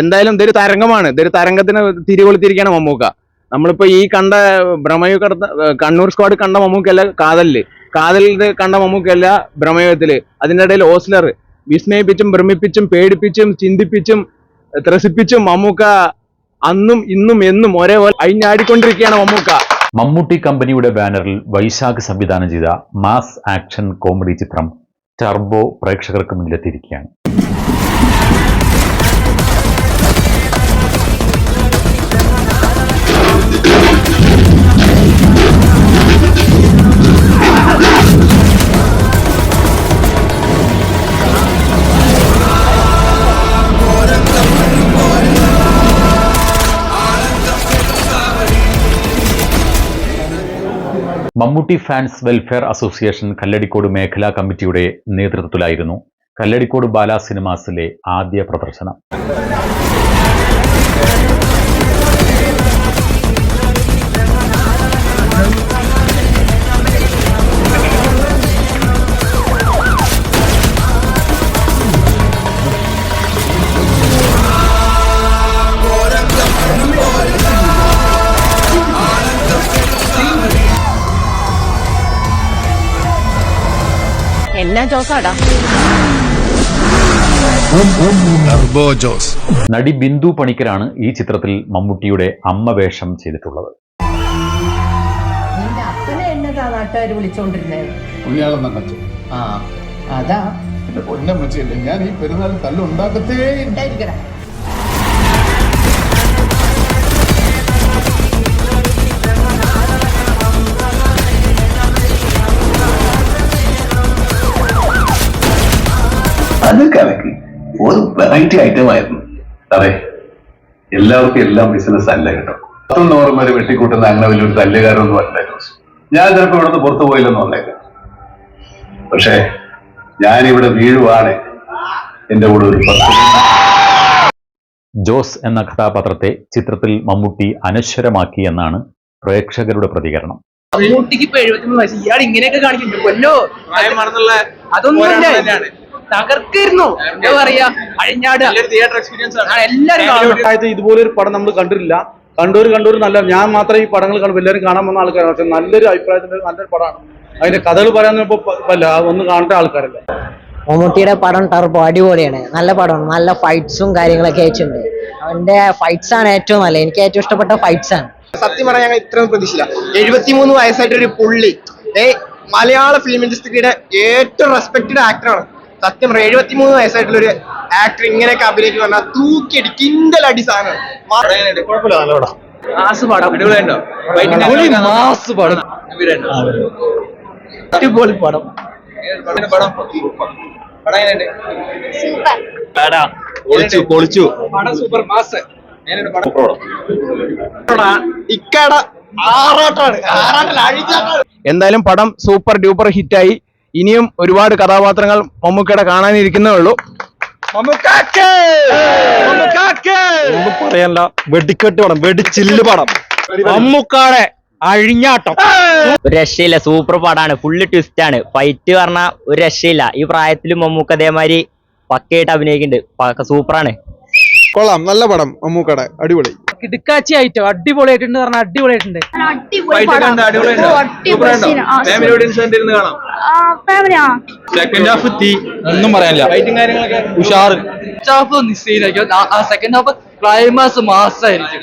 എന്തായാലും ഇതൊരു തരംഗമാണ്, ഇതൊരു തരംഗത്തിന് തിരികൊളുത്തിരിക്കുകയാണ് മമ്മൂക്ക. നമ്മളിപ്പോ ഈ കണ്ട ഭ്രമയുഗ കണ്ണൂർ സ്ക്വാഡ് കണ്ട മമ്മൂക്കല്ല കാതലിൽ കണ്ട മമ്മൂക്കല്ല ഭ്രമയുഗത്തില്. അതിന്റെ ഇടയിൽ ഓസ്ലർ വിസ്മയിപ്പിച്ചും ഭ്രമിപ്പിച്ചും പേടിപ്പിച്ചും ചിന്തിപ്പിച്ചും ത്രസിപ്പിച്ചും മമ്മൂക്ക അന്നും ഇന്നും എന്നും ഒരേപോലെ അഴിഞ്ഞാടിക്കൊണ്ടിരിക്കുകയാണ് മമ്മൂക്ക. മമ്മൂട്ടി കമ്പനിയുടെ ബാനറിൽ വൈശാഖ് സംവിധാനം ചെയ്ത മാസ് ആക്ഷൻ കോമഡി ചിത്രം ടർബോ പ്രേക്ഷകർക്ക് മുന്നിലെത്തിയിരിക്കുകയാണ്. Mammootty fans welfare association Kalladikode മേഖലാ കമ്മിറ്റിയുടെ നേതൃത്വത്തിലായിരുന്നു കല്ലടിക്കോട് ബാല സിനിമാസിലെ ആദ്യ പ്രദർശനം. എന്നാ ജോസാടാ? നടി ബിന്ദു പണിക്കരാണ് ഈ ചിത്രത്തിൽ മമ്മൂട്ടിയുടെ അമ്മ വേഷം ചെയ്തിട്ടുള്ളത്. നിന്റെ അപ്പനെ എന്നതാ നാട്ടുകാർ വിളിച്ചോണ്ടിരുന്നേ? അതാ പൊന്നെ വിളിച്ചില്ലേ, ഞാൻ ഈ പെരുന്നാൾ തല്ലുണ്ടാക്കത്തേ ഉണ്ടായിരിക്കടാ. അത് കലക്കി ഒരു വെറൈറ്റി ഐറ്റം ആയിരുന്നു. അതെ, എല്ലാവർക്കും എല്ലാം ബിസിനസ് അല്ല കേട്ടോ. 100 പേര് വെട്ടിക്കൂട്ടുന്ന അങ്ങനെ വലിയൊരു തല്ലുകാരൊന്നും അല്ല ജോസ്. ഞാൻ ചിലപ്പോൾ ഇവിടുന്ന് പുറത്തു പോയില്ലെന്ന് വന്നേക്കാം, പക്ഷേ ഞാനിവിടെ വീഴുവാണ് എന്റെ കൂടെ ഒരു 10. ജോസ് എന്ന കഥാപാത്രത്തെ ചിത്രത്തിൽ മമ്മൂട്ടി അനശ്വരമാക്കി എന്നാണ് പ്രേക്ഷകരുടെ പ്രതികരണം. മമ്മൂട്ടിക്ക് ഇപ്പൊ 73 വയസ്സ്, ഇയാൾ ഇങ്ങനെയൊക്കെ കാണിക്കുന്നുണ്ട്. കൊല്ലോ അതൊന്നും തകർക്കായിരുന്നു. എന്താ പറയാ, അഴിഞ്ഞാട് തിയേറ്റർ എക്സ്പീരിയൻസ് ആണ് എല്ലാവരും. ഇതുപോലൊരു പടം നമ്മൾ കണ്ടിട്ടില്ല. കണ്ടൂർ നല്ല, ഞാൻ മാത്രം ഈ പടങ്ങൾ കാണും, എല്ലാവരും കാണാൻ വന്ന ആൾക്കാരാണ്. പക്ഷെ നല്ലൊരു അഭിപ്രായത്തിന്റെ നല്ലൊരു പടമാണ്. അതിന്റെ കഥകൾ പറയാൻ ഒന്ന് കാണേണ്ട ആൾക്കാരല്ല. മമ്മൂട്ടിയുടെ പടം ടർബോ അടിപൊളിയാണ്, നല്ല പടമാണ്. നല്ല ഫൈറ്റ്സും കാര്യങ്ങളൊക്കെ അയച്ചിട്ടുണ്ട്. അവന്റെ ഫൈറ്റ്സ് ആണ് ഏറ്റവും നല്ല, എനിക്ക് ഏറ്റവും ഇഷ്ടപ്പെട്ട ഫൈറ്റ്സ് ആണ്. സത്യം പറഞ്ഞാൽ ഞങ്ങൾ ഇത്രയും പ്രതീക്ഷിച്ചില്ല. 73 വയസ്സായിട്ടൊരു പുള്ളി മലയാള ഫിലിം ഇൻഡസ്ട്രിയുടെ ഏറ്റവും റെസ്പെക്റ്റഡ് ആക്ടറാണ്. സത്യം പറഞ്ഞ 73 വയസ്സായിട്ടുള്ള ഒരു ആക്ടർ ഇങ്ങനെയൊക്കെ അഭിനയിക്കുക പറഞ്ഞാൽ തൂക്കിയടി കിണ്ടൽ അടി സാധനമാണ്. എന്തായാലും പടം സൂപ്പർ ഡ്യൂപ്പർ ഹിറ്റായി. ഇനിയും ഒരുപാട് കഥാപാത്രങ്ങൾ മമ്മൂക്കയുടെ കാണാനിരിക്കുന്നേ ഉള്ളൂ. ഒന്നും പറയല്ല, വെടിക്കെട്ട് പടം, വെടിച്ചില്ല് പടം, മമ്മൂക്കാടെ അഴിഞ്ഞാട്ടം. ഒരു രക്ഷയില്ല, സൂപ്പർ പടാണ്, ഫുള്ള് ട്വിസ്റ്റ് ആണ്. ഫൈറ്റ് പറഞ്ഞാൽ ഒരു രക്ഷയില്ല. ഈ പ്രായത്തിൽ മമ്മൂക്ക അതേമാതിരി പക്കയായിട്ട് അഭിനയിക്കുന്നുണ്ട്, സൂപ്പറാണ്. കൊള്ളാം, നല്ല പടം മമ്മൂക്കടെ, അടിപൊളി. കിടുക്കാച്ചി ആയിട്ട് അടിപൊളിയായിട്ടുണ്ട് പറഞ്ഞാൽ അടിപൊളിയായിട്ടുണ്ട്. ഒന്നും പറയാനില്ല, ഉഷാറ്. Second half climax മാസായിരിക്കും.